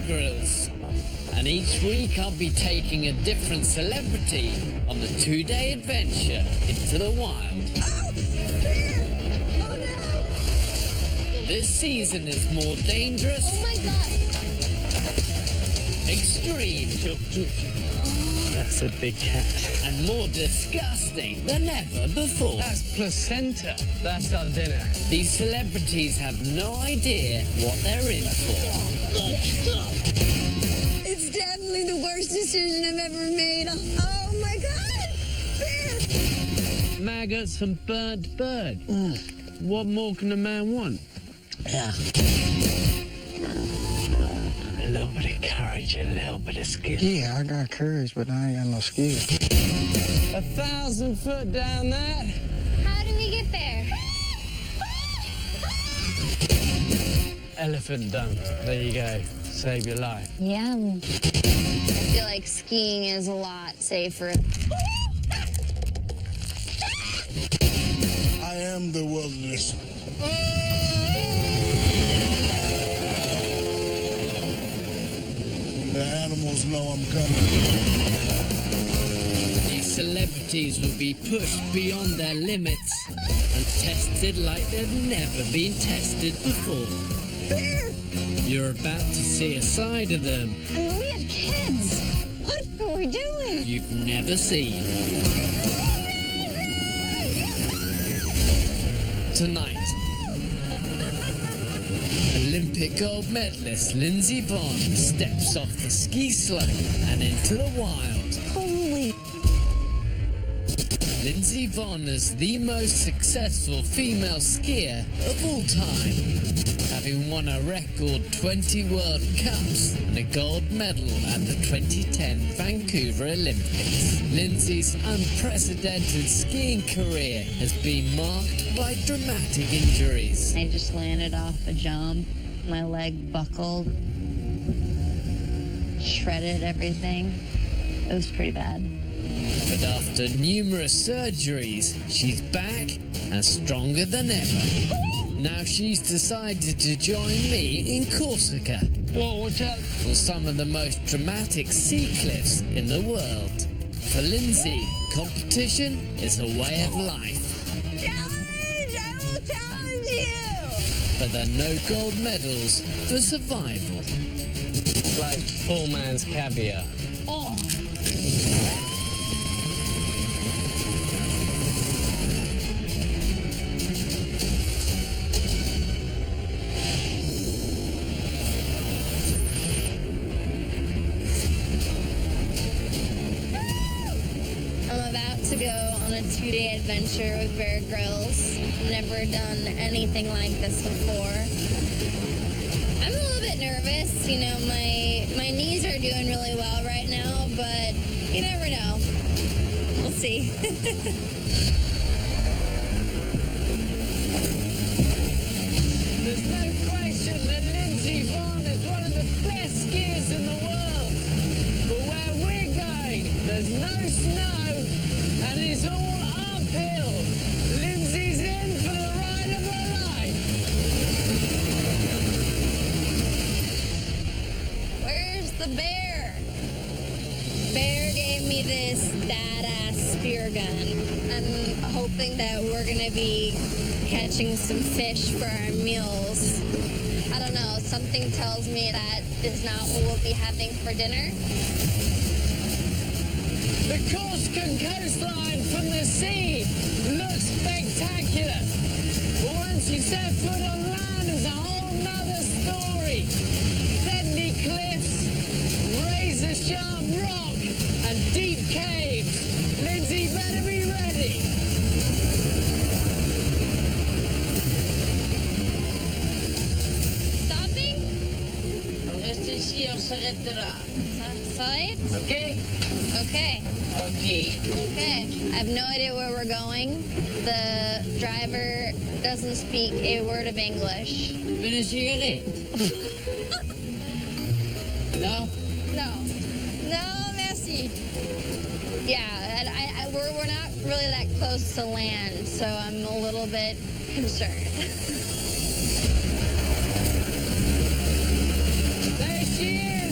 Grylls. And each week I'll be taking a different celebrity on a 2-day adventure into the wild. Oh no! This season is more dangerous. Oh my god! Extreme. That's a big cat. And more disgusting than ever before. That's placenta. That's our dinner. These celebrities have no idea what they're in for. It's definitely the worst decision I've ever made. Oh my god! Maggots and burnt bird. What more can a man want? Yeah. A little bit of courage, a little bit of skill. Yeah, I got courage, but I ain't got no skill. 1,000 foot down that. How do we get there? Elephant dunk. There you go. Save your life. Yeah. I feel like skiing is a lot safer. I am the wilderness. The animals know I'm coming. These celebrities will be pushed beyond their limits and tested like they've never been tested before. You're about to see a side of them I mean, we have kids. What are we doing? you've never seen. Tonight, Olympic gold medalist Lindsey Vonn steps off the ski slope and into the wild. Holy. Lindsey Vonn is the most successful female skier of all time, having won a record 20 World Cups and a gold medal at the 2010 Vancouver Olympics. Lindsey's unprecedented skiing career has been marked by dramatic injuries. I just landed off a jump. My leg buckled. Shredded everything. It was pretty bad. But after numerous surgeries, she's back and stronger than ever. Now she's decided to join me in Corsica Whoa, watch out. for some of the most dramatic sea cliffs in the world. For Lindsey, competition is a way of life. Challenge! I will challenge you! But there are no gold medals for survival. It's like poor man's caviar. Oh. I'm about to go on a 2-day adventure with Grylls. Never done anything like this before. I'm a little bit nervous. You know, my knees are doing really well right now, but you never know. We'll see. There's no question that Lindsey Vonn is one of the best skiers in the world. But where we're going, there's no snow and it's all uphill. Lindsey's in for the ride of her life. Where's the bear? Bear gave me this badass spear gun. I'm hoping that we're gonna be catching some fish for our meals. I don't know, something tells me that is not what we'll be having for dinner. The Corsican coastline from the sea looks spectacular. But once you set foot on land, it's a whole nother story. Deadly cliffs, razor-sharp rock, and deep caves. Lindsey better be ready. Stopping? Reste ici, on s'arrêtera. Side? Okay? Okay. Okay. Okay. I have no idea where we're going. The driver doesn't speak a word of English. Been a cigarette? No? No. No, merci. Yeah, and we're not really that close to land, so I'm a little bit concerned. There she is.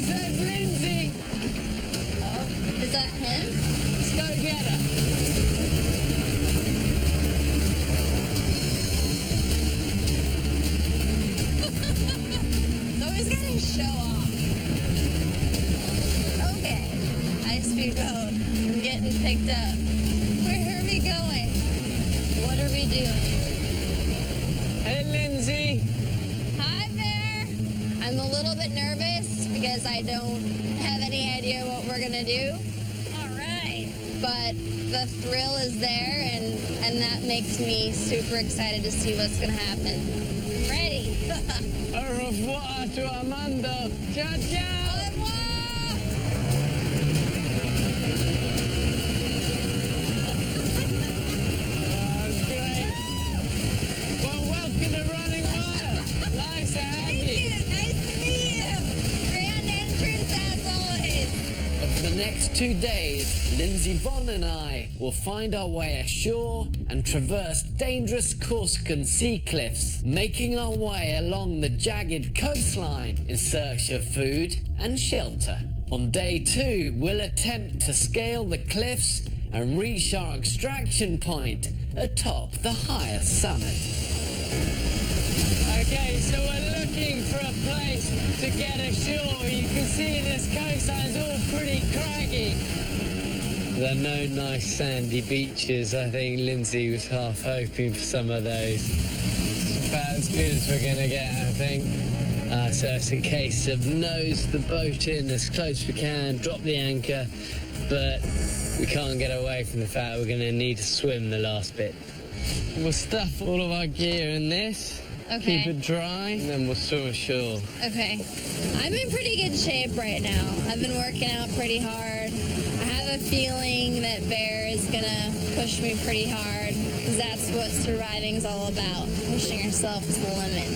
just gotta show off. Okay. High-speed road. I'm getting picked up. Where are we going? What are we doing? Hey, Lindsay. Hi there. I'm a little bit nervous because I don't have any idea what we're gonna do. All right. But the thrill is there, and that makes me super excited to see what's gonna happen. I'm ready. Au revoir to Armando. Ciao, ciao. Au revoir. That's great. Well, welcome to Running Wild. Nice to have Thank you. you. Nice to meet you. Grand entrance as always. For the next 2 days, Lindsey Vonn and I will find our way ashore and traverse dangerous Corsican sea cliffs, making our way along the jagged coastline in search of food and shelter. On day 2, we'll attempt to scale the cliffs and reach our extraction point atop the highest summit. Okay, so we're looking for a place to get ashore. You can see this coastline's all pretty craggy. There are no nice sandy beaches. I think Lindsay was half hoping for some of those. It's about as good as we're gonna get, I think. So it's a case of nose the boat in as close as we can, drop the anchor, but we can't get away from the fact we're gonna need to swim the last bit. We'll stuff all of our gear in this. Okay. Keep it dry, and then we'll swim ashore. Okay. I'm in pretty good shape right now. I've been working out pretty hard. I have a feeling that Bear is gonna push me pretty hard, because that's what surviving's all about, pushing yourself to the limit.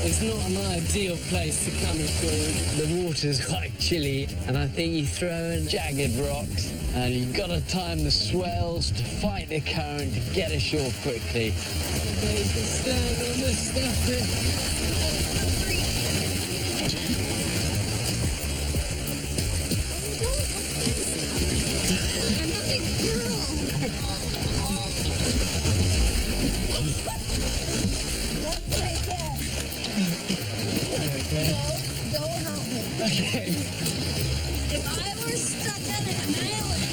It's not an ideal place to come ashore. The water's quite chilly, and I think you throw in jagged rocks, and you've got to time the swells to fight the current to get ashore quickly. Okay, you can stand on this stuff here. I'm a big girl. Right there. Go help me. Okay. If I were stuck on an island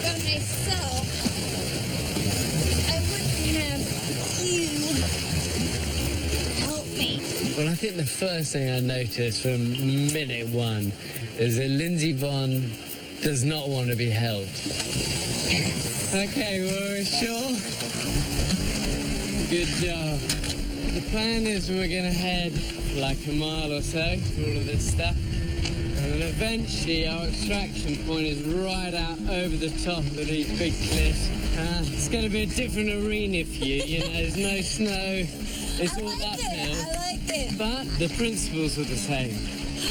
by myself, I wouldn't have you help me. Well, I think the first thing I noticed from minute one is that Lindsey Vonn does not want to be helped. Okay, we're ashore. Good job. The plan is we're going to head like a mile or so through all of this stuff. And then eventually our extraction point is right out over the top of these big cliffs. It's going to be a different arena for you. You know, there's no snow. It's all uphill. I like it. But the principles are the same.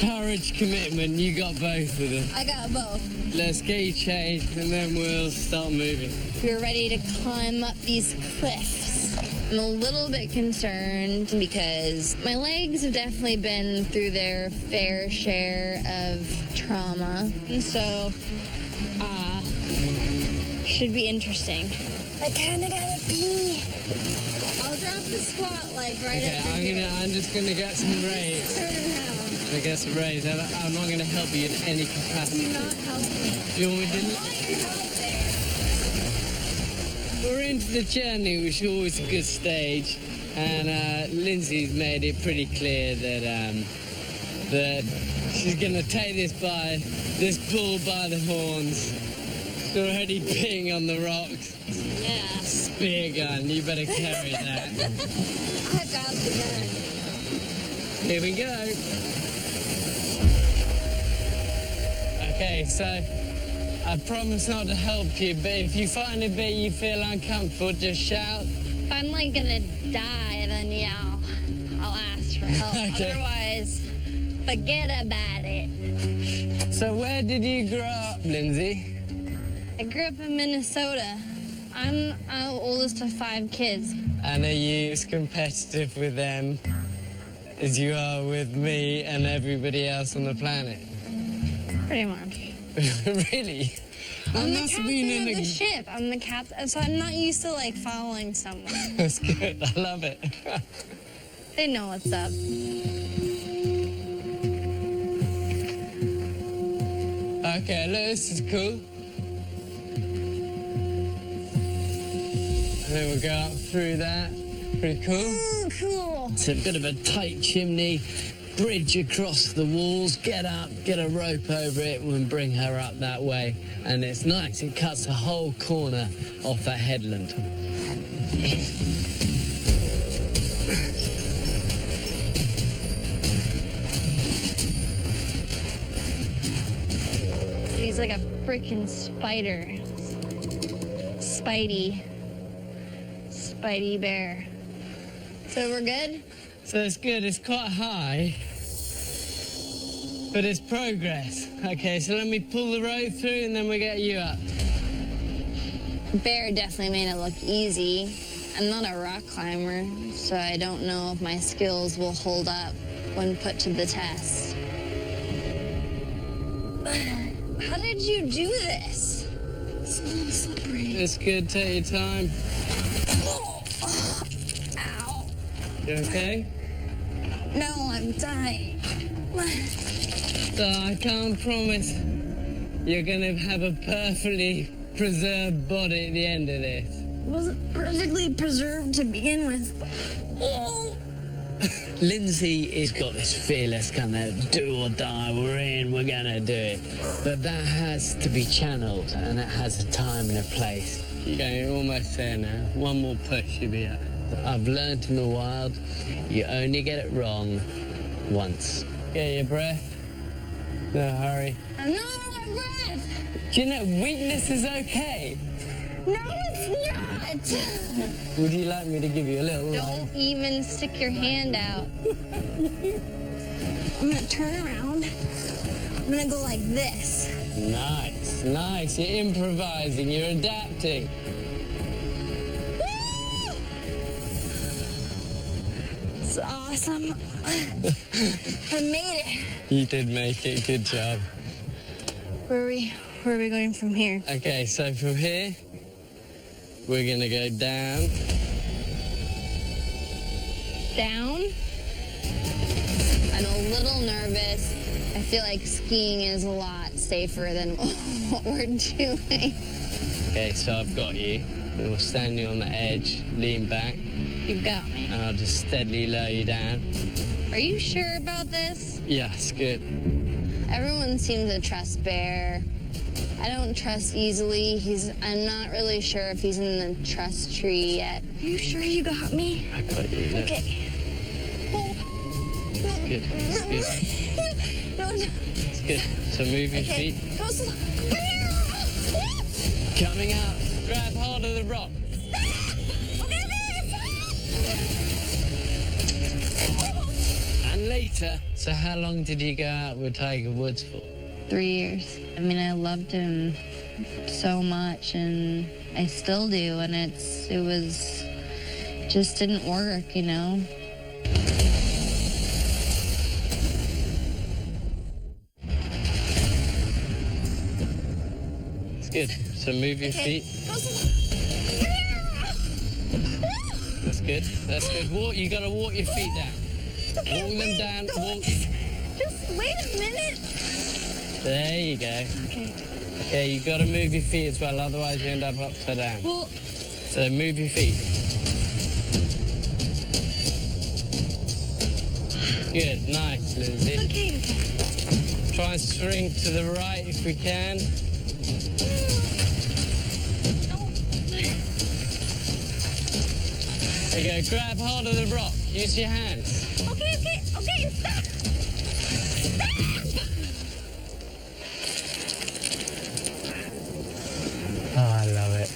Courage, commitment, you got both of them. I got both. Let's get you changed and then we'll start moving. We're ready to climb up these cliffs. I'm a little bit concerned because my legs have definitely been through their fair share of trauma. And so, should be interesting. I kind of gotta pee. I'll drop the squat like right Okay, after here. I'm just gonna get some rays. Turn around. I get some rays. I'm not gonna help you in any capacity. Do not help me. You want me I to? want your help there. We're into the journey, which is always a good stage, and Lindsay's made it pretty clear that that she's gonna take this bull by the horns. She's already peeing on the rocks. Yeah. Spear gun, you better carry that. I got the gun. Here we go. Okay, so I promise not to help you, but if you find a bit you feel uncomfortable, just shout. If I'm like gonna die, then yeah, I'll ask for help. Okay. Otherwise, forget about it. So where did you grow up, Lindsay? I grew up in Minnesota. I'm the oldest of 5 kids. And are you as competitive with them as you are with me and everybody else on the planet? Pretty much. Really? I'm the captain of the ship. I'm the captain, so I'm not used to like following someone. That's good. I love it. They know what's up. Okay, look, this is cool. And then we'll go up through that. Pretty cool. Cool. It's a bit of a tight chimney, bridge across the walls, get up, get a rope over it, and bring her up that way. And it's nice, it cuts a whole corner off that headland. He's like a freaking spider. Spidey bear. So we're good? So it's good, it's quite high. But it's progress. Okay, so let me pull the rope through and then we get you up. Bear definitely made it look easy. I'm not a rock climber, so I don't know if my skills will hold up when put to the test. How did you do this? It's not slippery. It's good, take your time. Ow. You okay? No, I'm dying. So I can't promise you're gonna have a perfectly preserved body at the end of this. It wasn't perfectly preserved to begin with. Oh. Lindsay has got this fearless kind of do or die, we're in, we're gonna do it. But that has to be channeled and it has a time and a place. Okay, you're almost there now. One more push, you'll be out. I've learned in the wild, you only get it wrong once. Get your breath. No hurry. I'm not out of breath. Do you know, weakness is okay. No, it's not. Would you like me to give you a little Don't even stick your hand out. I'm gonna turn around. I'm gonna go like this. Nice, nice. You're improvising, you're adapting. It's awesome. I made it. You did make it, good job. Where are we going from here? Okay, so from here, we're gonna go down. Down? I'm a little nervous. I feel like skiing is a lot safer than what we're doing. Okay, so I've got you. We'll stand you on the edge, lean back, You got me. and I'll just steadily lower you down. Are you sure about this? Yeah, it's good. Everyone seems to trust Bear. I don't trust easily. I'm not really sure if he's in the trust tree yet. Are you sure you got me? I got you. Look. Okay. It's good. It's good. No. It's good. So move your Okay. feet. Go slow. Coming out. Grab hold of the rock. And later. So how long did you go out with Tiger Woods for? 3 years. I mean, I loved him so much, and I still do, and it just didn't work, you know? It's good. So move your feet. That's good. That's good. Walk. You gotta walk your feet down. Okay, Walk them wait, down. don't- Walk. Just wait a minute. There you go. Okay. Yeah, you gotta move your feet as well, otherwise you end up upside down. Well, So move your feet. Good, nice, Lindsay. okay. Try and swing to the right if we can. There you go, grab hold of the rock. Use your hands. Okay, stop. Oh, I love it.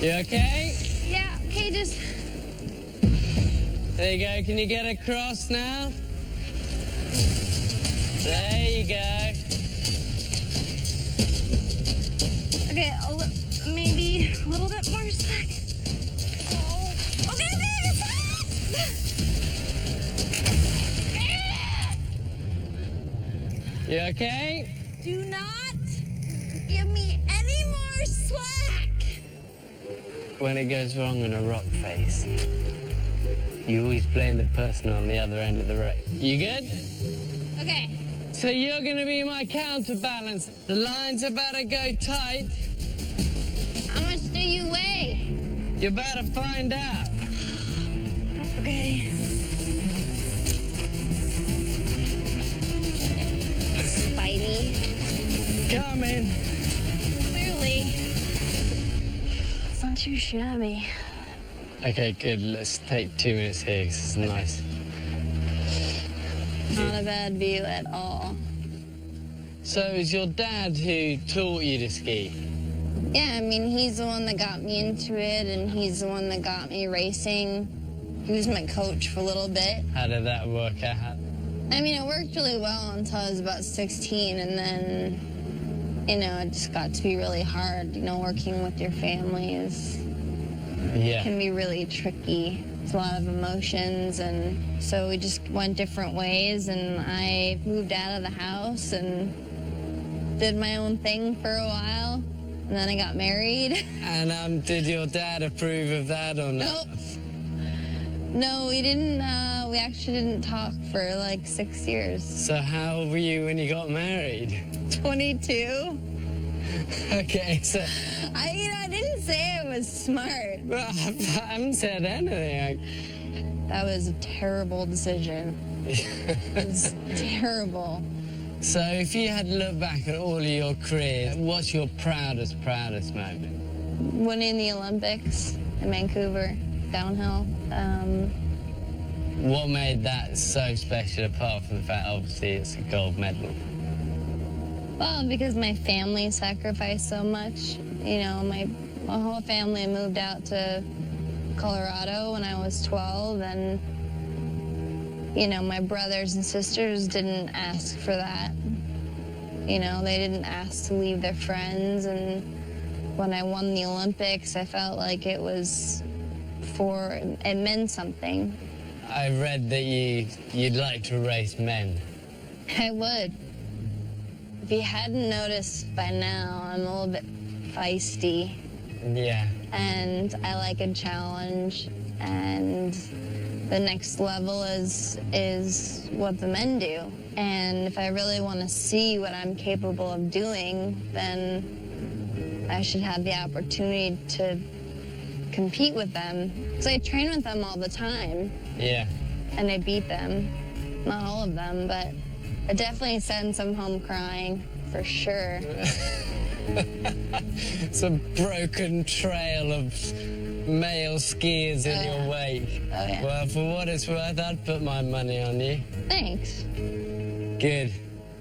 You okay? Yeah, okay, just... There you go. Can you get across now? There you go. Okay, maybe a little bit more slack. Oh. Okay, You okay? do not give me any more slack. When it goes wrong in a rock face, you always blame the person on the other end of the rope. You good? Okay. So you're gonna be my counterbalance. The line's about to go tight. How much do you weigh? You're about to find out. Okay. Spidey. Coming. Clearly. It's not too shabby. Okay, good. Let's take 2 minutes here, 'cause it's nice. Not a bad view at all. So it's your dad who taught you to ski? Yeah, I mean, he's the one that got me into it, and he's the one that got me racing. He was my coach for a little bit. How did that work out? I mean, it worked really well until I was about 16, and then, you know, it just got to be really hard. You know, working with your family Yeah. can be really tricky. It's a lot of emotions, and so we just went different ways, and I moved out of the house and did my own thing for a while, and then I got married. And did your dad approve of that or not? Nope. No, we didn't, we actually didn't talk for like 6 years. So how old were you when you got married? 22. Okay, so I didn't say I was smart. well, I haven't said anything. That was a terrible decision. It was terrible. So if you had to look back at all of your career, what's your proudest moment? Winning the Olympics in Vancouver, downhill. What made that so special, apart from the fact, obviously, it's a gold medal? Well, because my family sacrificed so much. You know, my whole family moved out to Colorado when I was 12, and, you know, my brothers and sisters didn't ask for that. You know, they didn't ask to leave their friends, and when I won the Olympics, I felt like it meant something. I read that you'd like to race men. I would. If you hadn't noticed by now, I'm a little bit feisty, Yeah. and I like a challenge, and the next level is what the men do. And if I really want to see what I'm capable of doing, then I should have the opportunity to compete with them. Because I train with them all the time, Yeah. and I beat them. Not all of them, but I definitely send some home crying, for sure. It's a broken trail of male skiers in your wake. Oh, yeah. Well, for what it's worth, I'd put my money on you. Thanks. Good.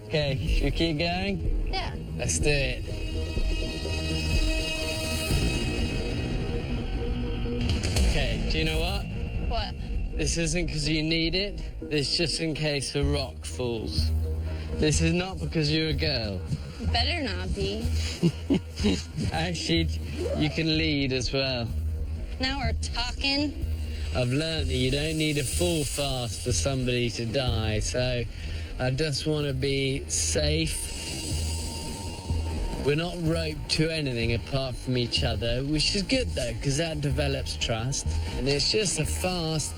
Okay, should we keep going? Yeah. Let's do it. Okay, do you know what? What? This isn't because you need it. This is just in case a rock falls. This is not because you're a girl. Better not be. Actually, you can lead as well. Now we're talking. I've learned that you don't need a full fast for somebody to die, so I just want to be safe. We're not roped to anything apart from each other, which is good though, because that develops trust. And it's just a fast,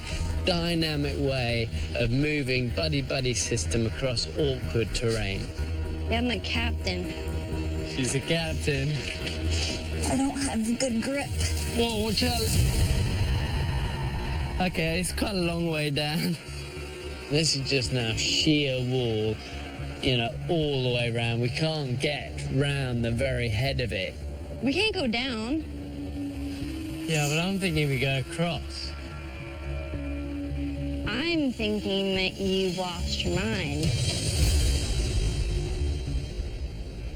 dynamic way of moving buddy-buddy system across awkward terrain. Yeah, I'm the captain. She's the captain. I don't have good grip. Whoa, watch out. Okay, it's quite a long way down. This is just now sheer wall, you know, all the way around. We can't get round the very head of it. We can't go down. Yeah, but I'm thinking we go across. I'm thinking that you lost your mind.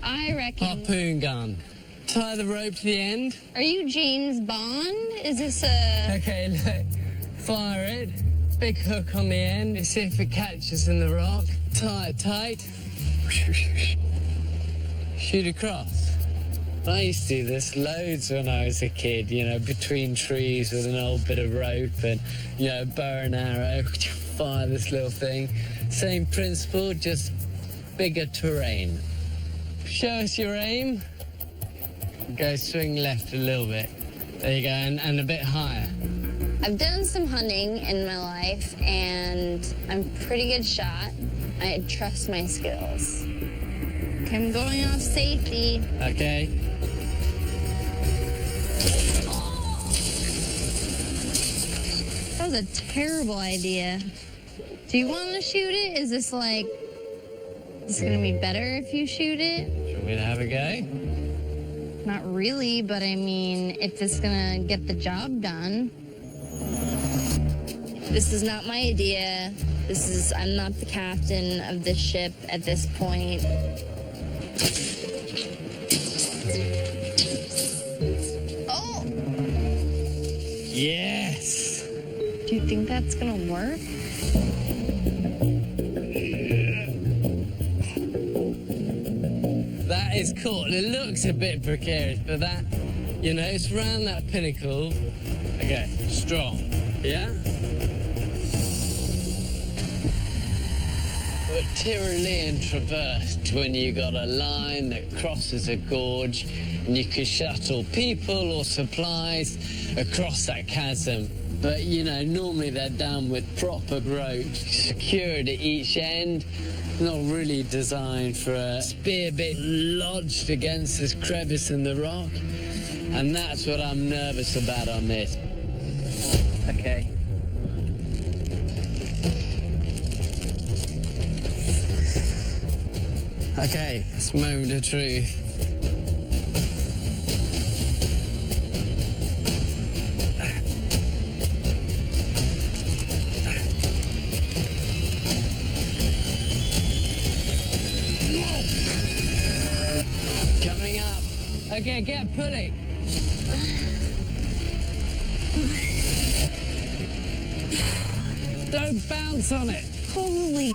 I reckon... Harpoon gun. Tie the rope to the end. Are you James Bond? Is this a... Okay, look. Fire it. Big hook on the end. See if it catches in the rock. Tie it tight. Shoot across. I used to do this loads when I was a kid, you know, between trees with an old bit of rope and, you know, bow and arrow, fire this little thing. Same principle, just bigger terrain. Show us your aim. Go swing left a little bit. There you go, and a bit higher. I've done some hunting in my life, and I'm a pretty good shot. I trust my skills. Okay, I'm going off safety. Okay. That was a terrible idea. Do you want to shoot it? Is this like, is it gonna be better if you shoot it? Should we have a go? Not really, but I mean, if it's gonna get the job done. This is not my idea. I'm not the captain of this ship at this point. Oh! Yes! Do you think that's gonna work? That is cool. It looks a bit precarious, but that, you know, it's around that pinnacle. Okay, strong. Yeah? But Tyrolean traversed when you got a line that crosses a gorge and you could shuttle people or supplies across that chasm. But, you know, normally they're done with proper ropes secured at each end. Not really designed for a spear bit lodged against this crevice in the rock. And that's what I'm nervous about on this. Okay. Okay, it's moment of truth. Coming up. Okay, get pulling. Don't bounce on it. Holy.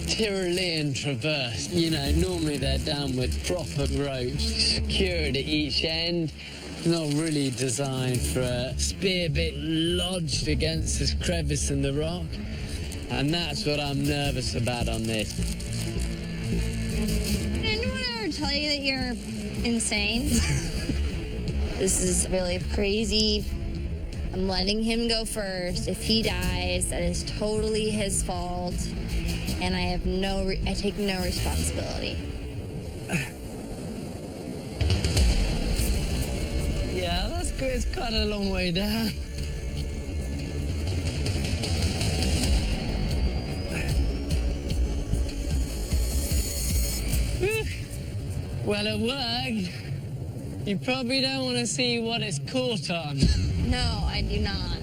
Tyrolean traverse. You know, normally they're done with proper ropes secured at each end. Not really designed for a spear bit lodged against this crevice in the rock. And that's what I'm nervous about on this. Did anyone ever tell you that you're insane? This is really crazy. I'm letting him go first. If he dies, that is totally his fault. And I take no responsibility. Yeah, that's good. It's quite a long way down. Well, it worked. You probably don't want to see what it's caught on. No, I do not.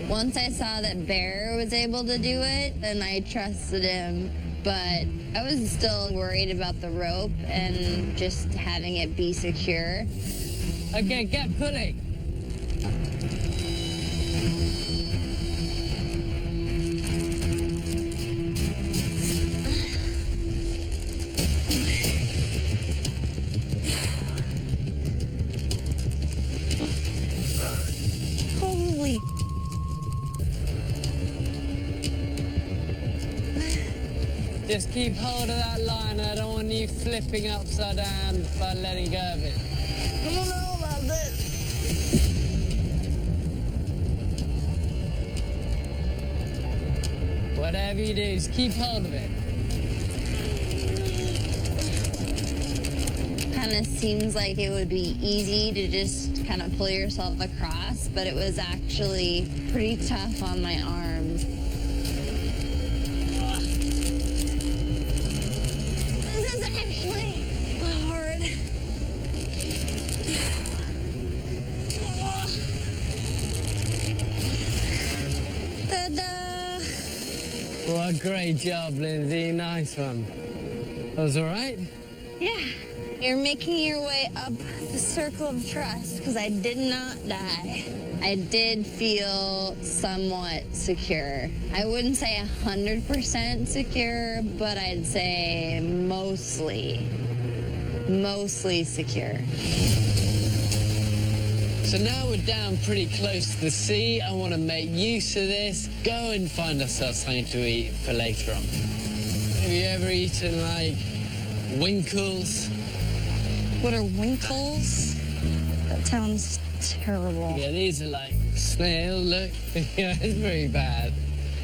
Once I saw that Bear was able to do it, then I trusted him. But I was still worried about the rope and just having it be secure. Okay, get pulling. Holy. Just keep hold of that line. I don't want you flipping upside down by letting go of it. I don't know about this. Whatever you do, just keep hold of it. Kind of seems like it would be easy to just kind of pull yourself across, but it was actually pretty tough on my arms. This is actually hard. Ta-da! Well, great job, Lindsay. Nice one. That was all right? Yeah, You're making your way up the circle of trust because I did not die. I did feel somewhat secure. I wouldn't say 100% secure, but I'd say mostly secure. So now we're down pretty close to the sea. I want to make use of this. Go and find ourselves something to eat for later on. Have you ever eaten, like, winkles? What are winkles? That sounds terrible. Yeah, these are like snail, look. Yeah, it's very bad.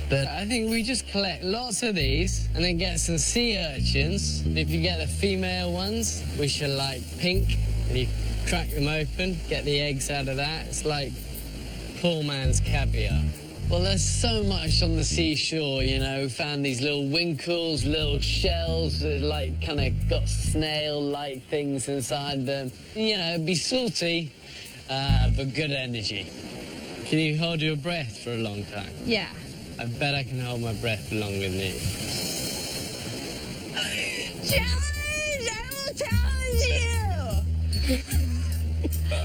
But I think we just collect lots of these and then get some sea urchins. If you get the female ones, which are like pink, and you crack them open, get the eggs out of that. It's like poor man's caviar. Well, there's so much on the seashore, you know. We found these little winkles, little shells that like kind of got snail-like things inside them. You know, it'd be salty, but good energy. Can you hold your breath for a long time? Yeah. I bet I can hold my breath for longer than you. Challenge! I will challenge you!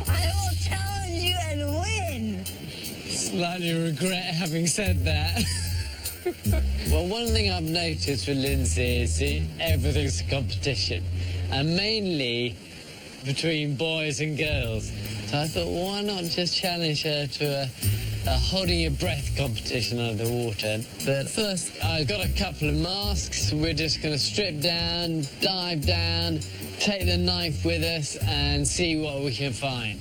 I will challenge you and win! Slightly regret having said that. Well, one thing I've noticed with Lindsay is everything's a competition, and mainly between boys and girls. So I thought, why not just challenge her to a holding your breath competition under the water. But first, I've got a couple of masks. We're just going to strip down, dive down, take the knife with us, and see what we can find.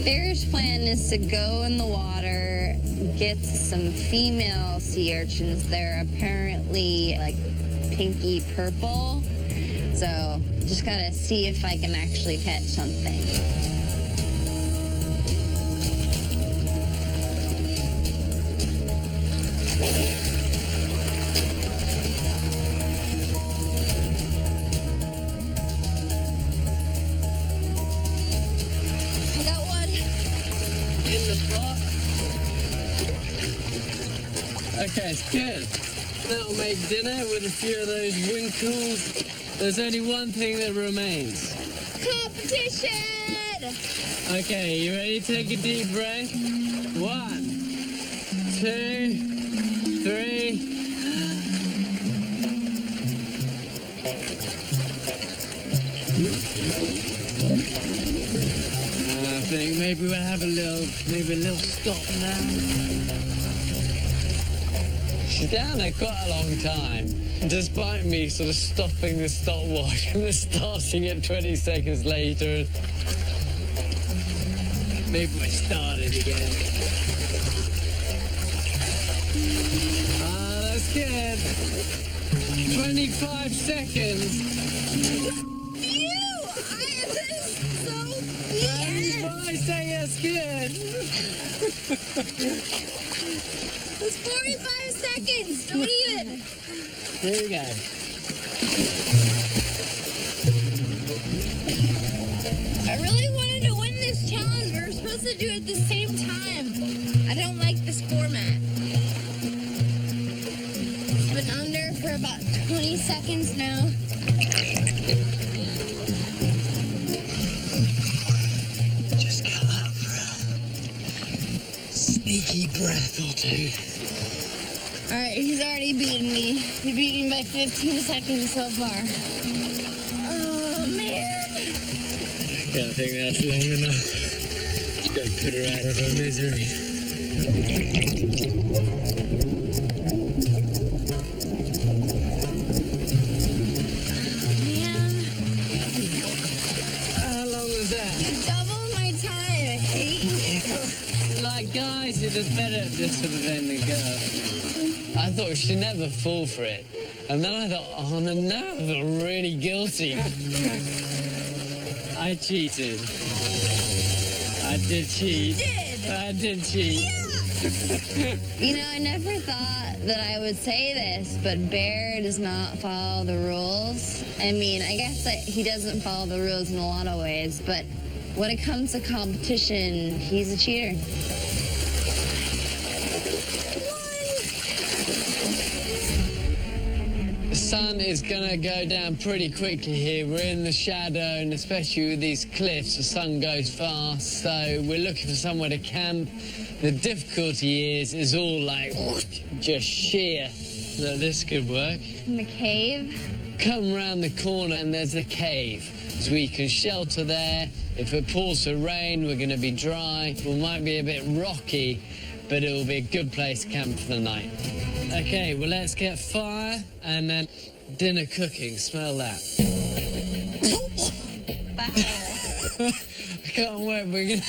Bear's plan is to go in the water, get some female sea urchins. They're apparently like pinky purple. So just gotta see if I can actually catch something. I got one. In the pot. Okay, it's good. That'll make dinner with a few of those winkles. There's only one thing that remains. Competition! Okay, you ready to take a deep breath? 1, 2, 3. I think maybe we'll have a little stop now. She's down there quite a long time, despite me sort of stopping the stopwatch and then starting it 20 seconds later. Maybe we started again. Ah, that's good. 25 seconds. You! I am so beaten! I say that's good. It's 45 seconds! Don't even! Here we go. I really wanted to win this challenge. We were supposed to do it at the same time. I don't like this format. It's been under for about 20 seconds now. Just come up for a sneaky breath or two. Alright, he's already beaten me. He beat me by 15 seconds so far. Oh, man. I don't think that's long enough. Gotta put her out of her misery. Man, How long was that? double my time. I hate you. Like, guys, it is better at this sort of end than go. I thought she'd never fall for it. And then I thought, oh no, I feel really guilty. I cheated. I did cheat. I did cheat. You know, I never thought that I would say this, but Bear does not follow the rules. I mean, I guess that he doesn't follow the rules in a lot of ways, but when it comes to competition, he's a cheater. sun is gonna go down pretty quickly here. We're in the shadow, and especially with these cliffs, the sun goes fast, so we're looking for somewhere to camp. The difficulty is all like just sheer. So this could work. In the cave? Come round the corner and there's a cave. So we can shelter there. If it pours to rain, we're gonna be dry. We might be a bit rocky, but it will be a good place to camp for the night. Okay, well, let's get fire and then dinner cooking. Smell that. Wow. I can't wait. We're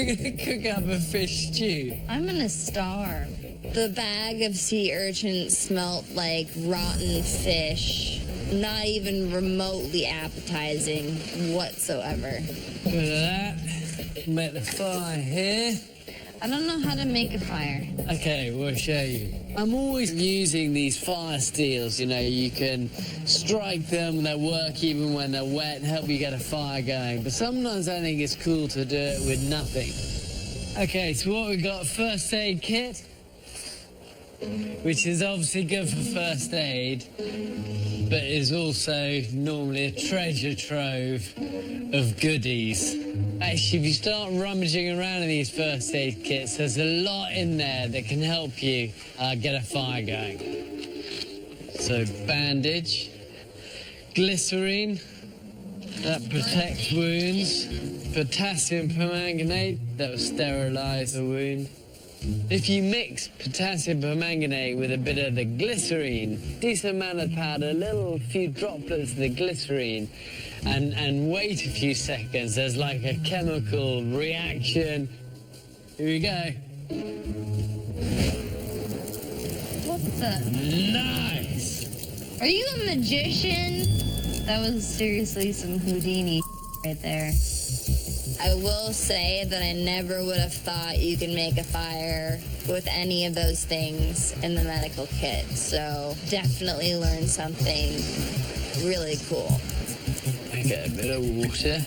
gonna cook up a fish stew. I'm gonna starve. The bag of sea urchins smelt like rotten fish. Not even remotely appetizing whatsoever. Good at that. Make the fire here. I don't know how to make a fire. Okay, we'll show you. I'm always using these fire steels. You know, you can strike them, they work even when they're wet, help you get a fire going. But sometimes I think it's cool to do it with nothing. Okay, so what we got, first aid kit, which is obviously good for first aid, but is also normally a treasure trove of goodies. Actually, if you start rummaging around in these first aid kits, there's a lot in there that can help you get a fire going. So bandage, glycerine, that protects wounds, potassium permanganate, that will sterilize the wound. If you mix potassium permanganate with a bit of the glycerine, decent amount of powder, a few droplets of the glycerine, and wait a few seconds, there's like a chemical reaction. Here we go. What the? Nice! Are you a magician? That was seriously some Houdini right there. I will say that I never would have thought you could make a fire with any of those things in the medical kit. So definitely learned something really cool. I get a bit of water.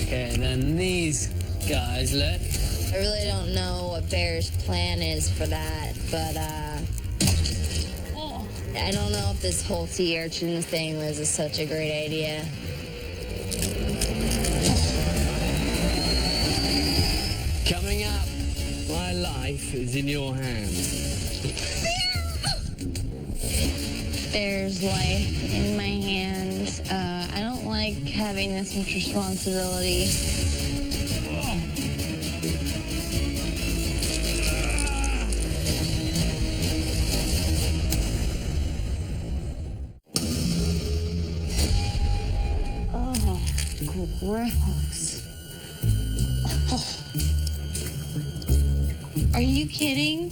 Okay, and then these guys, look. I really don't know what Bear's plan is for that, but I don't know if this whole sea urchin thing was such a great idea. Coming up, my life is in your hands. Bear's life in my hands. I don't like having this much responsibility. Gross. Are you kidding?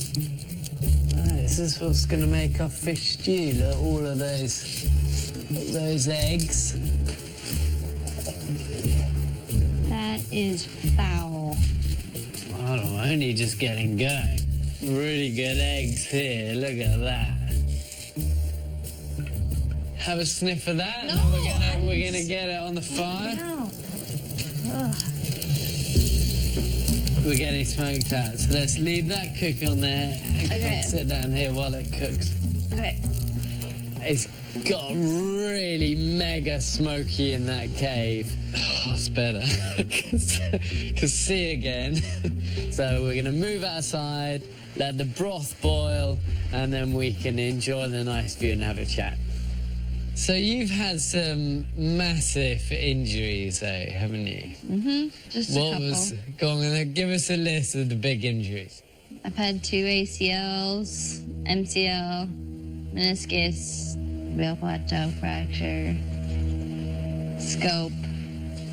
This is what's going to make our fish stew. Look, all of those eggs. That is foul. Well, I'm only just getting going. Really good eggs here. Look at that. Have a sniff of that. No, and we're gonna get it on the fire. No. Ugh. We're getting smoked out. So let's leave that cook on there. Okay. Sit down here while it cooks. Okay. It's got really mega smoky in that cave. Oh, it's better. Cause see again. So we're gonna move outside, let the broth boil, and then we can enjoy the nice view and have a chat. So you've had some massive injuries, though, haven't you? Mm-hmm. Just a couple. Go on, give us a list of the big injuries. I've had 2 ACLs, MCL, meniscus, real plateau fracture, scope.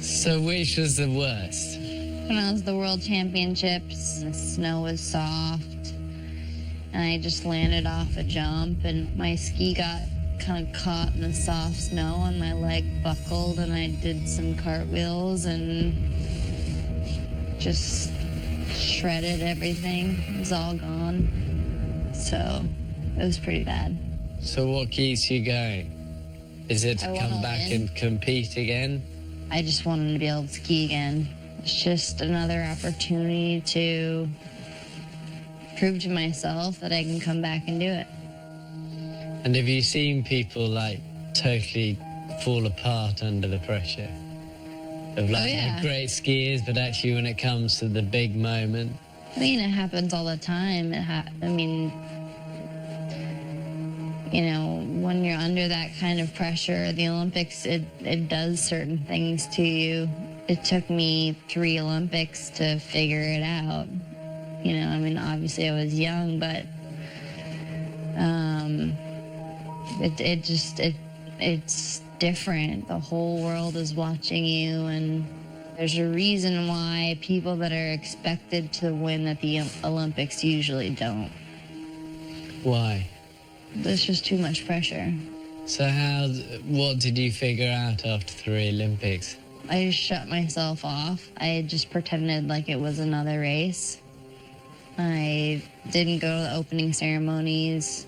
So which was the worst? When I was at the World Championships, the snow was soft, and I just landed off a jump, and my ski got kind of caught in the soft snow, and my leg buckled, and I did some cartwheels and just shredded everything. It was all gone. So it was pretty bad. So what keeps you going? Is it to I come wanna back win. and compete again? I just wanted to be able to ski again. It's just another opportunity to prove to myself that I can come back and do it. And have you seen people like totally fall apart under the pressure of like yeah. great skiers, but actually when it comes to the big moment? I mean, it happens all the time. I mean, you know, when you're under that kind of pressure, the Olympics, it does certain things to you. It took me 3 Olympics to figure it out. You know, I mean, obviously I was young, but it's different. The whole world is watching you, and there's a reason why people that are expected to win at the Olympics usually don't. Why? There's just too much pressure. So what did you figure out after 3 Olympics? I just shut myself off. I just pretended like it was another race. I didn't go to the opening ceremonies.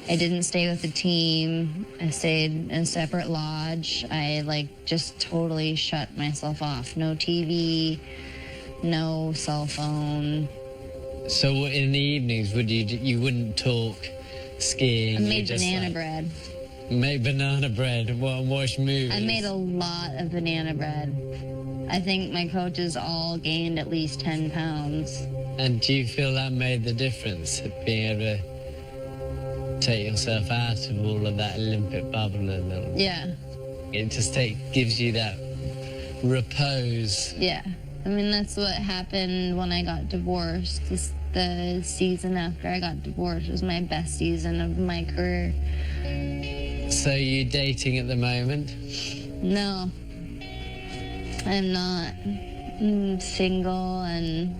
I didn't stay with the team. I stayed in a separate lodge. I just totally shut myself off. No TV, no cell phone. So in the evenings, you wouldn't talk skiing? I made banana bread. Made banana bread and watch movies? I made a lot of banana bread. I think my coaches all gained at least 10 pounds. And do you feel that made the difference, being able to take yourself out of all of that Olympic bubble a little? Yeah. It just gives you that repose. Yeah. I mean, that's what happened when I got divorced. The season after I got divorced was my best season of my career. So you dating at the moment? No. I'm not. I'm single, and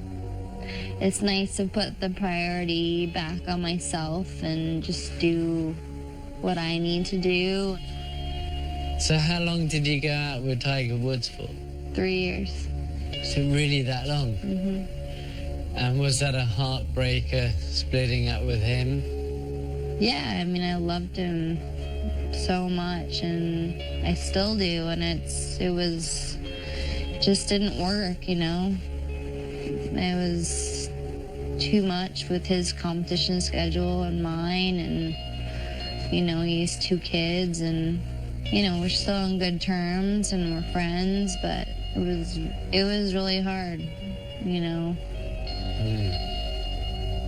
it's nice to put the priority back on myself and just do what I need to do. So how long did you go out with Tiger Woods for? 3 years. So really that long? Mm-hmm. And was that a heartbreaker, splitting up with him? Yeah, I mean, I loved him so much, and I still do, and it just didn't work, you know? It was too much with his competition schedule and mine, and, you know, he has 2 kids, and, you know, we're still on good terms, and we're friends, but it was really hard, you know?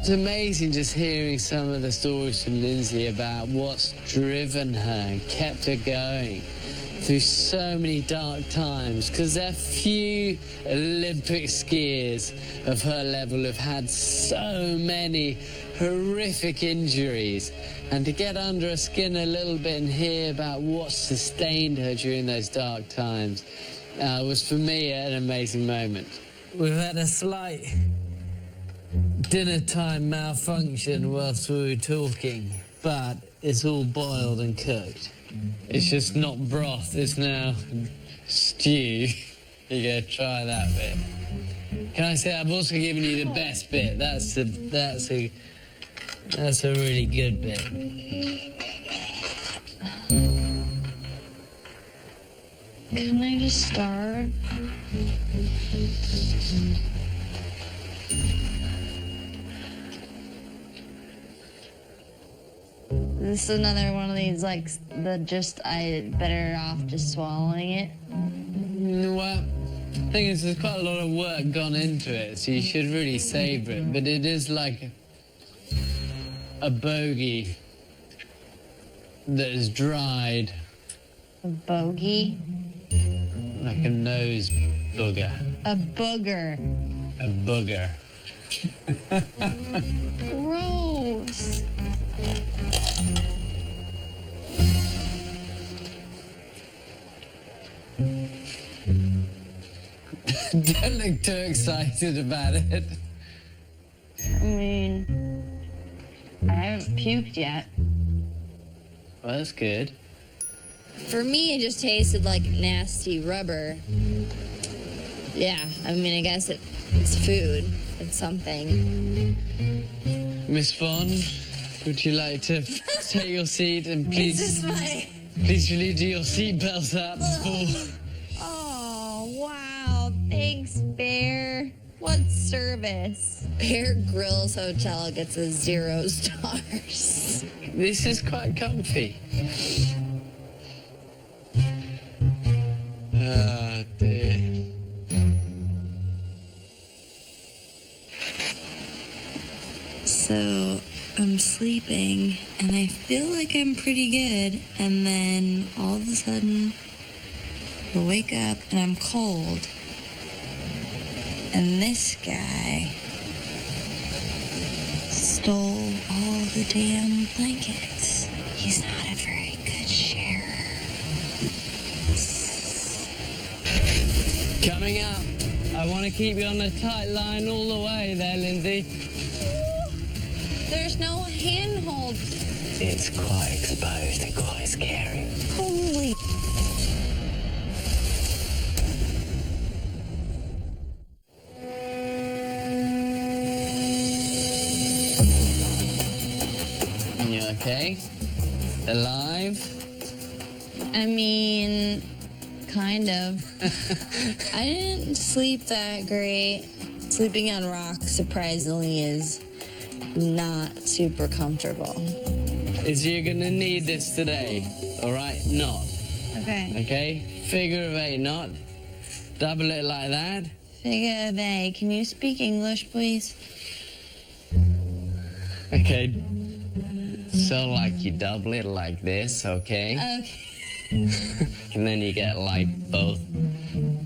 It's amazing just hearing some of the stories from Lindsey about what's driven her and kept her going through so many dark times, because there are few Olympic skiers of her level who've had so many horrific injuries, and to get under her skin a little bit and hear about what sustained her during those dark times was, for me, an amazing moment. We've had a slight dinner time malfunction whilst we were talking, but it's all boiled and cooked. It's just not broth, it's now stew. You gotta try that bit. Can I say I've also given you the best bit? That's a really good bit. Can I just start? This is another one of these, like, I better off just swallowing it. Well, the thing is, there's quite a lot of work gone into it, so you should really savor it. But it is like a bogey that is dried. A bogey? Like a nose booger. A booger. A booger. Gross. Don't look too excited about it. I mean, I haven't puked yet. Well, that's good. For me, it just tasted like nasty rubber. Yeah, I mean, I guess it's food. It's something. Miss Vonn, would you like to take your seat and please you leave your seatbelts up before... Oh, wow. Thanks, Bear, what service? Bear Grylls Hotel gets a 0 stars. This is quite comfy. Oh, dear. So I'm sleeping and I feel like I'm pretty good, and then all of a sudden I wake up and I'm cold. And this guy stole all the damn blankets. He's not a very good sharer. Coming up, I want to keep you on a tight line all the way there, Lindsay. There's no handhold. It's quite exposed and quite scary. Holy. You okay? Alive? I mean, kind of. I didn't sleep that great. Sleeping on rocks, surprisingly, is not super comfortable. Is you gonna need this today? All right, knot. Okay. Okay, figure of 8 knot. Double it like that. Figure of 8. Can you speak English, please? Okay. So like you double it like this, okay? Okay. And then you get like both.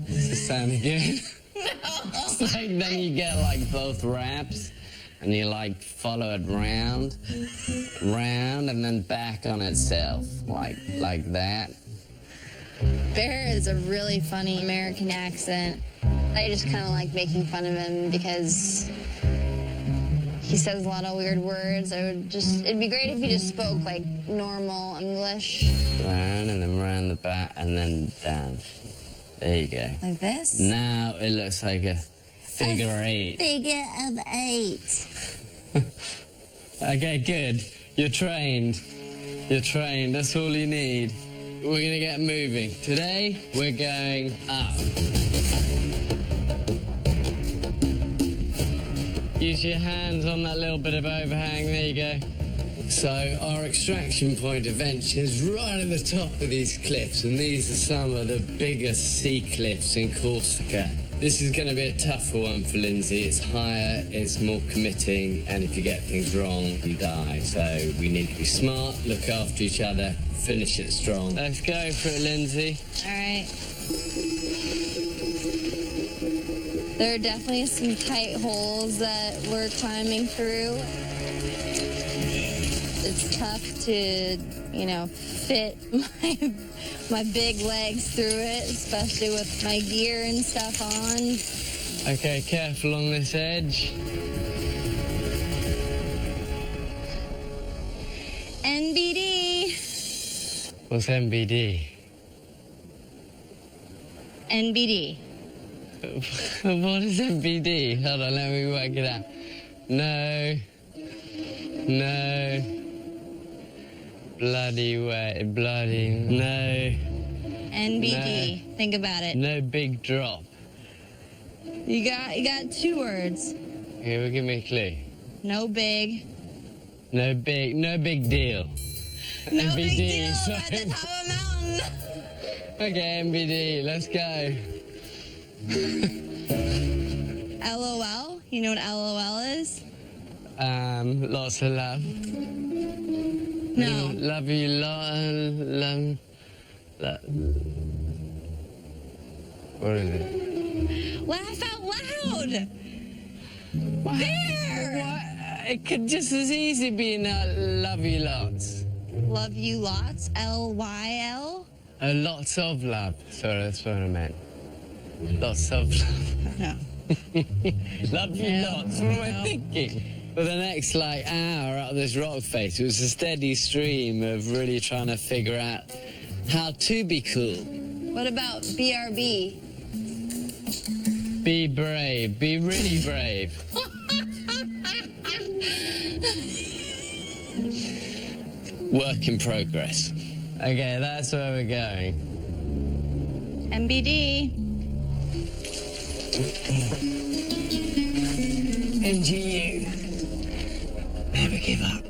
Does this sound good? No. It's like then you get like both wraps. And you like follow it round, and then back on itself, like that. Bear is a really funny American accent. I just kind of like making fun of him because he says a lot of weird words. It'd be great if he just spoke like normal English. Round and then round the back and then down. There you go. Like this? Now it looks like a figure 8. Figure of 8. Okay, good. You're trained. You're trained. That's all you need. We're gonna get moving. Today, we're going up. Use your hands on that little bit of overhang. There you go. So our extraction point of venture is right at the top of these cliffs, and these are some of the biggest sea cliffs in Corsica. This is going to be a tougher one for Lindsay. It's higher, it's more committing, and if you get things wrong, you die. So we need to be smart, look after each other, finish it strong. Let's go for it, Lindsay. All right. There are definitely some tight holes that we're climbing through. It's tough to, fit my big legs through it, especially with my gear and stuff on. Okay, careful on this edge. NBD. What's MBD? NBD. What is MBD? Hold on, let me work it out. No. Bloody way, no. NBD. No. Think about it. No big drop. You got 2 words. Okay, well, give me a clue. No big. No big deal. No MBD, big deal. sorry. At the top of a mountain. Okay, MBD, let's go. LOL. You know what LOL is? Lots of love. No. Love you, what is it? Laugh out loud. Bear. What? It could just as easy be love you lots. Love you lots. LYL. Lots of love. Sorry, that's what I meant. Lots of love. No. Love you lots. What am I thinking? For the next hour up this rock face, it was a steady stream of really trying to figure out how to be cool. What about BRB? Be brave. Be really brave. Work in progress. Okay, that's where we're going. MBD. NGU. Never give up.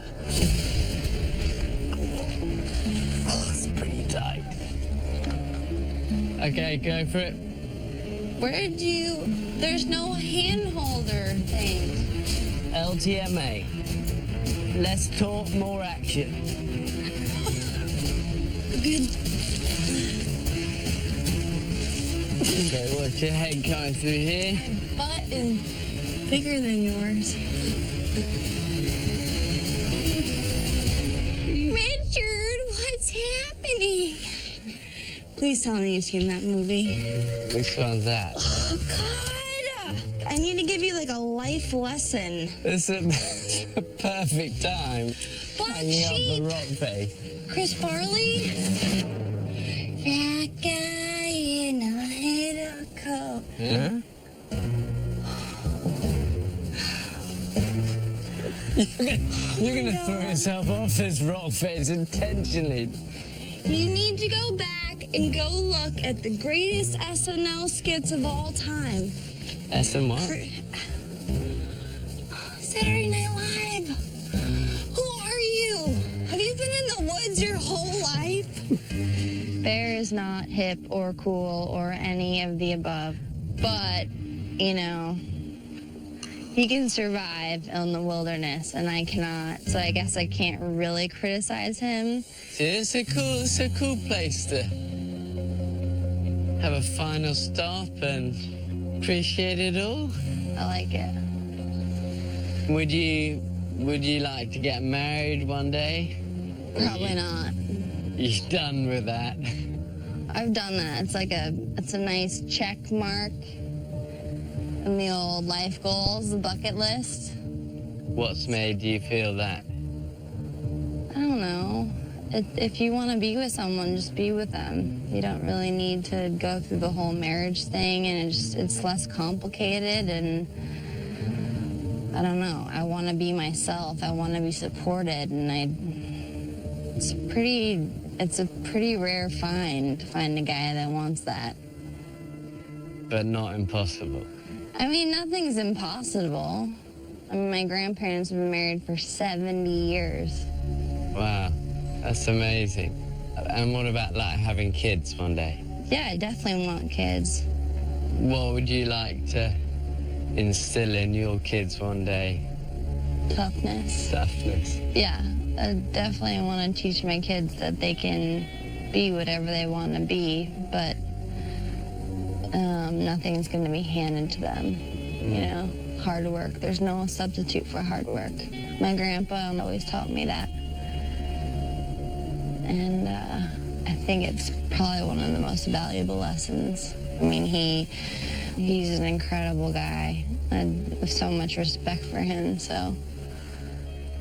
Oh, it's pretty tight. Okay, go for it. Where'd you... There's no hand holder thing. LTMA. Less talk, more action. Good. Okay, watch your head coming through here. Butt is bigger than yours. Richard, what's happening? Please tell me you've seen that movie. Which one's that? Oh, God. I need to give you, like, a life lesson. It's a perfect time. Black Hanging up sheep. the rock face. Chris Farley? That guy in a little coat. Yeah? You're gonna throw yourself off this rock face intentionally. You need to go back and go look at the greatest SNL skits of all time. SM what? Saturday Night Live. Who are you? Have you been in the woods your whole life? Bear is not hip or cool or any of the above. But, you know, he can survive in the wilderness and I cannot. So I guess I can't really criticize him. It's a cool place to have a final stop and appreciate it all. I like it. Would you like to get married one day? Probably not. You're done with that. I've done that. It's a nice check mark in the old life goals, the bucket list. What's made you feel that? I don't know. If you want to be with someone, just be with them. You don't really need to go through the whole marriage thing, and it's less complicated, and I don't know. I want to be myself. I want to be supported, and it's a pretty rare find to find a guy that wants that. But not impossible. I mean, nothing's impossible. I mean, my grandparents have been married for 70 years. Wow, that's amazing. And what about like having kids one day? Yeah, I definitely want kids. What would you like to instill in your kids one day? Toughness. Toughness. Yeah, I definitely want to teach my kids that they can be whatever they want to be, but nothing's going to be handed to them. You know, hard work. There's no substitute for hard work. My grandpa always taught me that. And I think it's probably one of the most valuable lessons. I mean, he's an incredible guy. I have so much respect for him, so.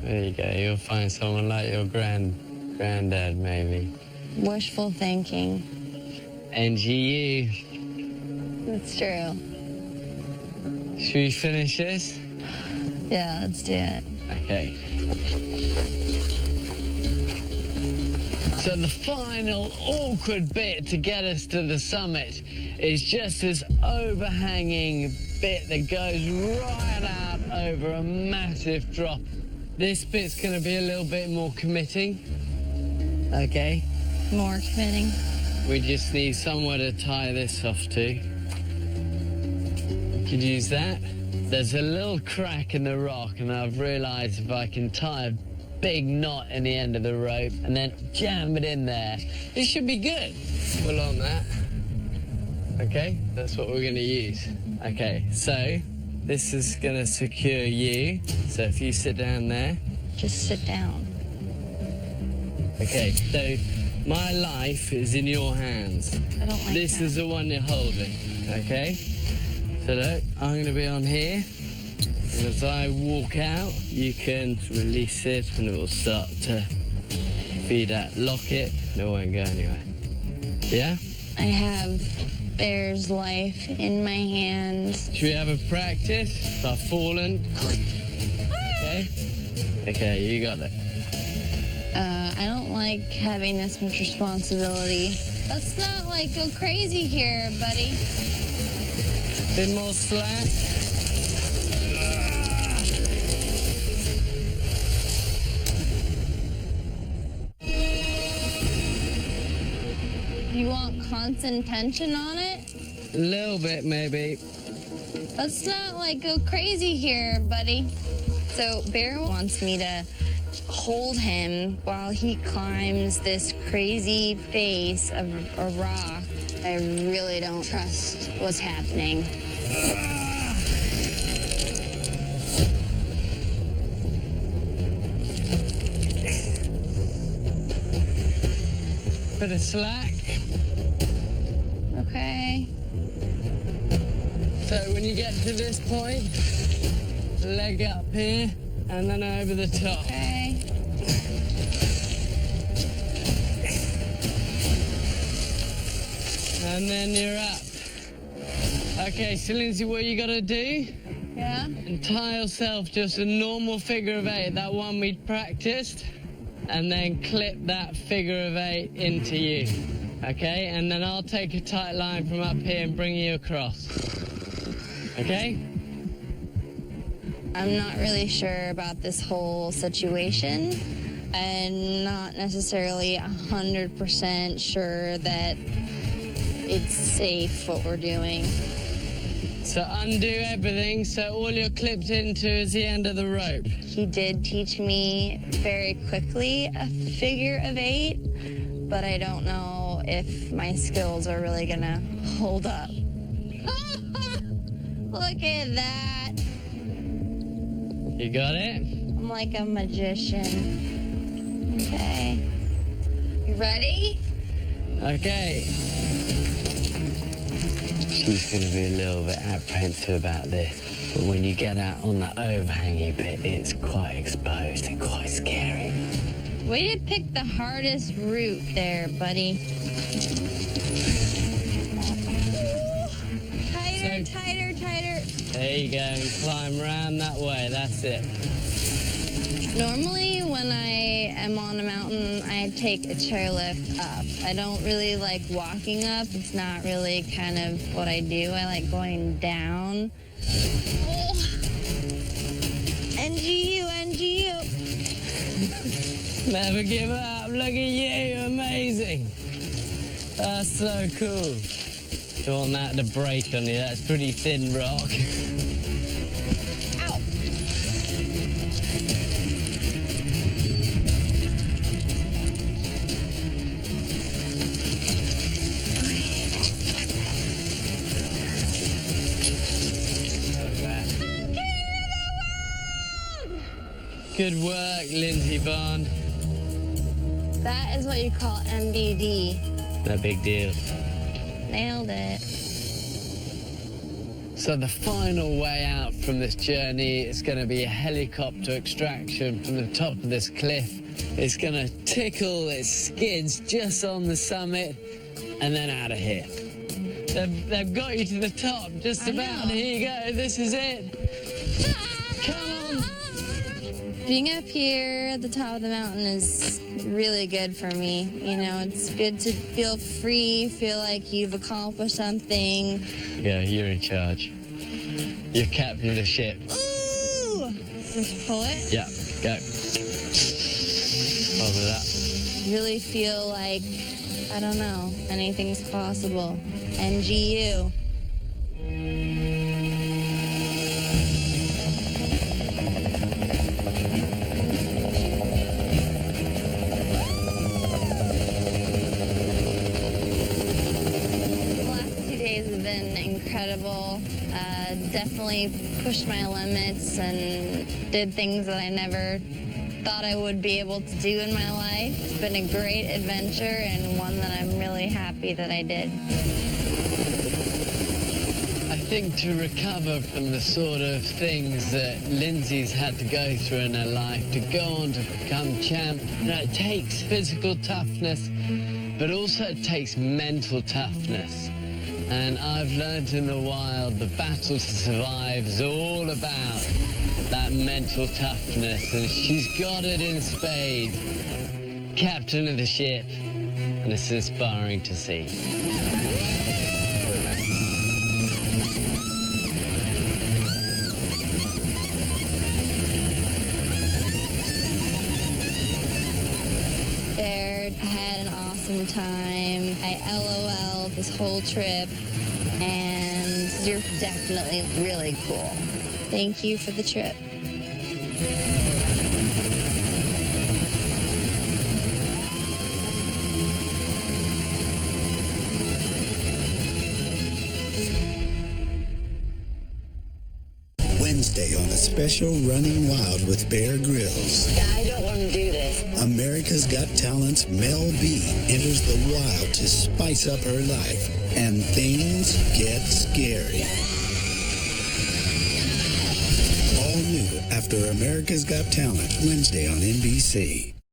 There you go. You'll find someone like your granddad, maybe. Wishful thinking. NGU. That's true. Should we finish this? Yeah, let's do it. Okay. So the final awkward bit to get us to the summit is just this overhanging bit that goes right out over a massive drop. This bit's gonna be a little bit more committing. Okay. More committing. We just need somewhere to tie this off to. Could use that. There's a little crack in the rock, and I've realized if I can tie a big knot in the end of the rope and then jam it in there, it should be good. Pull on that. Okay, that's what we're gonna use. Okay, so this is gonna secure you. So if you sit down there. Just sit down. Okay, so my life is in your hands. I don't like This that. is the one you're holding, okay? So look, I'm gonna be on here. And as I walk out, you can release it and it will start to feed that. Lock it, and it won't go anywhere. Yeah? I have Bear's life in my hands. Should we have a practice? If I've fallen. Okay? Okay, you got it. I don't like having this much responsibility. Let's not, like, go crazy here, buddy. Bit more slack. You want constant tension on it? A little bit, maybe. Let's not go crazy here, buddy. So Bear wants me to hold him while he climbs this crazy face of a rock. I really don't trust what's happening. Bit of slack. Okay. So when you get to this point, leg up here and then over the top. Okay. And then you're up. Okay, so Lindsey, what you gotta do? Yeah? And tie yourself just a normal figure of 8, that one we practiced, and then clip that figure of 8 into you. Okay, and then I'll take a tight line from up here and bring you across. Okay? I'm not really sure about this whole situation. I'm not necessarily 100% sure that it's safe what we're doing. So undo everything, so all you're clipped into is the end of the rope. He did teach me very quickly a figure of 8, but I don't know if my skills are really gonna hold up. Look at that. You got it? I'm like a magician. Okay. You ready? Okay. She's going to be a little bit apprehensive about this, but when you get out on that overhanging bit, it's quite exposed and quite scary. Way to pick the hardest route there, buddy. Tighter, tighter, tighter. There you go, and climb around that way, that's it. Normally, when I am on a mountain, I take a chairlift up. I don't really like walking up. It's not really kind of what I do. I like going down. Oh. NGU, NGU. Never give up, look at you, amazing. That's so cool. Don't want that to break on you, that's pretty thin rock. Ow. Good work, Lindsey Vonn. That is what you call MBD. No big deal. Nailed it. So the final way out from this journey is going to be a helicopter extraction from the top of this cliff. It's going to tickle its skids just on the summit and then out of here. They've got you to the top, just about. Here you go, this is it. Come on. Being up here at the top of the mountain is really good for me. You know, it's good to feel free, feel like you've accomplished something. Yeah, you're in charge. You're captain of the ship. Ooh! Just pull it. Yeah, go. Over that. Really feel like, I don't know, anything's possible. NGU. Incredible. Definitely pushed my limits and did things that I never thought I would be able to do in my life. It's been a great adventure and one that I'm really happy that I did. I think to recover from the sort of things that Lindsey's had to go through in her life, to go on to become champ, it takes physical toughness, but also it takes mental toughness. And I've learned in the wild the battle to survive is all about that mental toughness, and she's got it in spades. Captain of the ship, and it's inspiring to see. I had an awesome time. I LOL this whole trip, and you're definitely really cool. Thank you for the trip. Wednesday on a special Running Wild with Bear Grylls. I don't want to do this. America's Got Talent's Mel B enters the wild to spice up her life, and things get scary. All new after America's Got Talent, Wednesday on NBC.